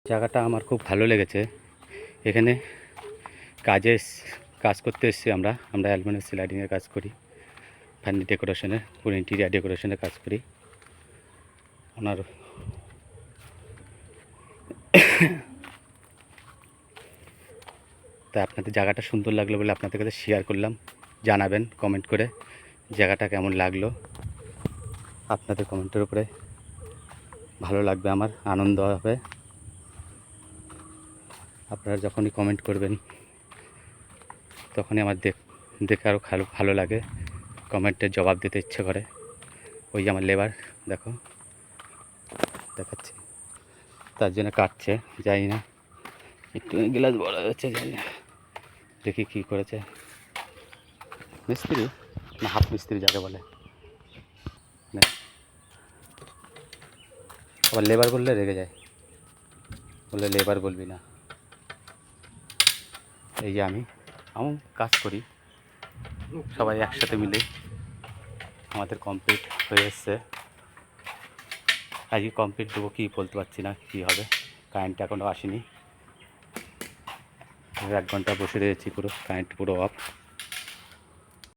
জায়গাটা আমার খুব ভালো লেগেছে। এখানে কাজ করতে এসেছি আমরা অ্যালুমিনিয়াম স্লাইডিংয়ের কাজ করি, ফ্যান ডেকোরেশনের, পুরো ইন্টিরিয়ার ডেকোরেশনের কাজ করি। ওনার তা আপনাদের জায়গাটা সুন্দর লাগলো বলে আপনাদের কাছে শেয়ার করলাম। জানাবেন কমেন্ট করে জায়গাটা কেমন লাগলো। আপনাদের কমেন্টের উপরে ভালো লাগবে, আমার আনন্দ হবে। আপনারা যখনই কমেন্ট করবেন তখনই আমার দেখে আরও ভালো লাগে, কমেন্টের জবাব দিতে ইচ্ছে করে। ওই যে আমার লেবার দেখো দেখাচ্ছি, তার জন্য কাটছে, জানি না একটু গ্লাস বড় হচ্ছে, জানি না, দেখি কী করেছে। মিস্ত্রি না হাফ মিস্ত্রি যাকে বলে, আবার লেবার বললে রেগে যায়, বললে লেবার বলবি না। এই যে আমি কাজ করি, সবাই একসাথে মিলে আমাদের কমপ্লিট হয়ে এসছে। আজকে কমপ্লিট দেবো কি বলতে পারছি না, কী হবে, কারেন্ট এখনও আসেনি। 1 ঘন্টা বসে রয়েছি, পুরো কারেন্ট পুরো অফ।